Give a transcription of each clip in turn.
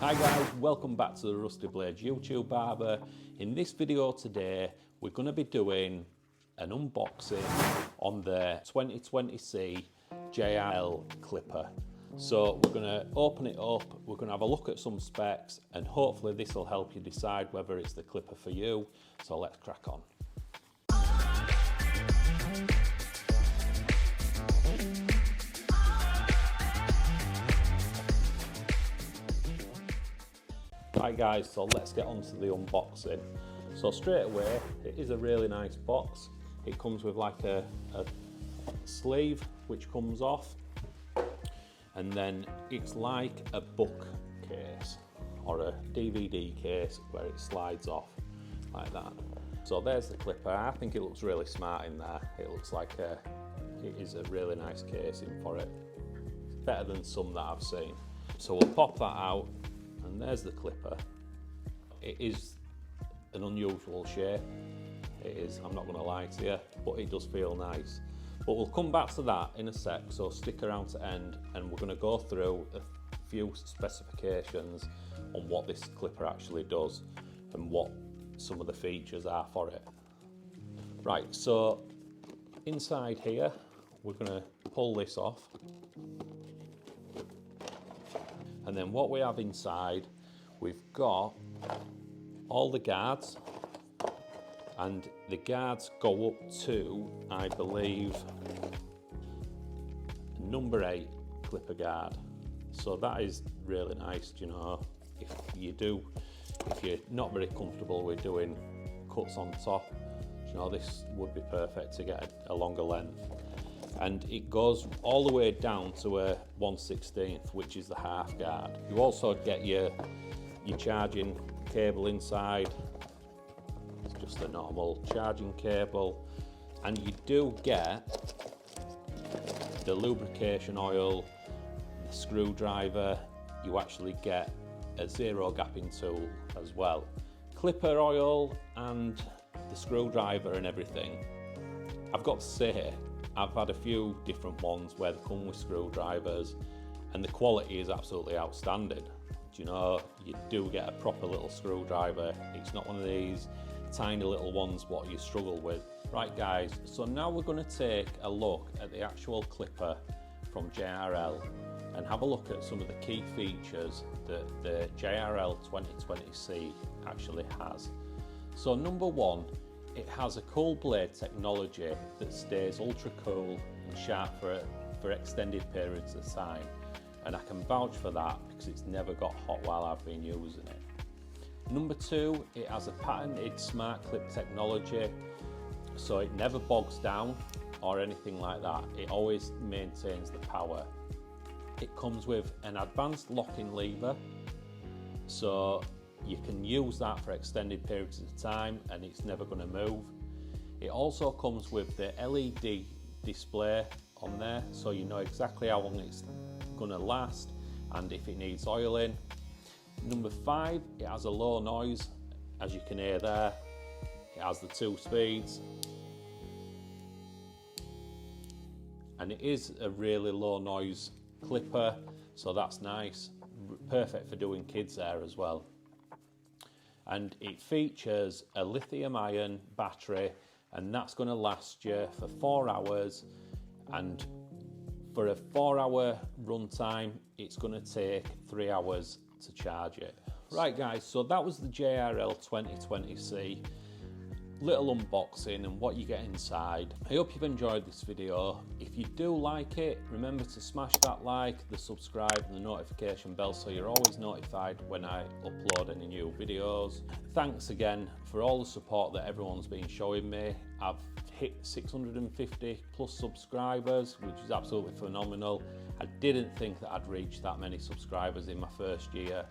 Hi guys, welcome back to the Rusty Blades YouTube Barber. In this video today, we're going to be doing an unboxing on the 2020c JRL clipper. So we're going to open it up, we're going to have a look at some specs, and hopefully this will help you decide whether it's the clipper for you. So let's crack on. Right guys, so let's get on to the unboxing. So straight away, it is a really nice box. It comes with like a sleeve which comes off, and then it's like a book case or a DVD case where it slides off like that. So there's the clipper. I think it looks really smart in there. It looks like it is a really nice casing for it. It's better than some that I've seen. So we'll pop that out. And there's the clipper. It is an unusual shape. It is, I'm not going to lie to you, but it does feel nice. But we'll come back to that in a sec, so stick around to end and we're going to go through a few specifications on what this clipper actually does and what some of the features are for it. Right, so inside here, we're going to pull this off. And then what we have inside, we've got all the guards, and the guards go up to, I believe, number 8 clipper guard. So that is really nice, you know, if you're not very comfortable with doing cuts on top, you know, this would be perfect to get a longer length. And it goes all the way down to a 1/16, which is the half guard. You also get your charging cable inside. It's just a normal charging cable, and you do get the lubrication oil, the screwdriver. You actually get a zero gapping tool as well, clipper oil, and the screwdriver and everything. I've got to say, I've had a few different ones where they come with screwdrivers and the quality is absolutely outstanding. You know, you do get a proper little screwdriver. It's not one of these tiny little ones what you struggle with. Right guys, so now we're going to take a look at the actual clipper from JRL and have a look at some of the key features that the JRL 2020c actually has. So number one, it has a cool blade technology that stays ultra cool and sharp for extended periods of time, and I can vouch for that because it's never got hot while I've been using it. Number two, it has a patented smart clip technology, so it never bogs down or anything like that. It always maintains the power. It comes with an advanced locking lever, so you can use that for extended periods of time and it's never going to move. It also comes with the LED display on there, so you know exactly how long it's going to last and if it needs oiling. Number 5, it has a low noise, as you can hear there. It has the 2 speeds. And it is a really low noise clipper, so that's nice. Perfect for doing kids hair as well. And it features a lithium ion battery, and that's going to last you for 4 hours, and for a 4-hour run time it's going to take 3 hours to charge it. Right guys, so that was the JRL 2020c little unboxing and what you get inside. I hope you've enjoyed this video. If you do like it, remember to smash that like, the subscribe and the notification bell so you're always notified when I upload any new videos. Thanks again for all the support that everyone's been showing me. I've hit 650 plus subscribers, which is absolutely phenomenal. I didn't think that I'd reach that many subscribers in my first year.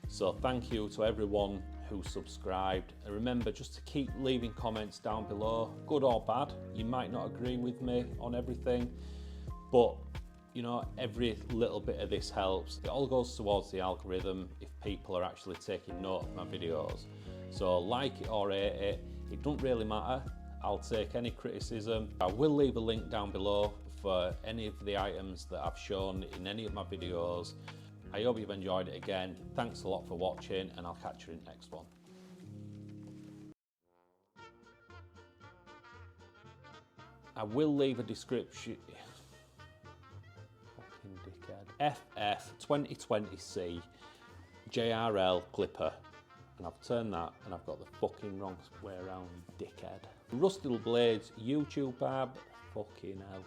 So thank you to everyone who subscribed, and remember just to keep leaving comments down below, good or bad. You might not agree with me on everything, but you know, every little bit of this helps. It all goes towards the algorithm if people are actually taking note of my videos. So like it or hate it, it doesn't really matter. I'll take any criticism. I will leave a link down below for any of the items that I've shown in any of my videos. I hope you've enjoyed it again. Thanks a lot for watching, and I'll catch you in the next one. I will leave a description. Fucking dickhead. FF 2020c JRL clipper. And I've turned that and I've got the fucking wrong way around, dickhead. Rusty Blades, YouTube Barb. Fucking hell.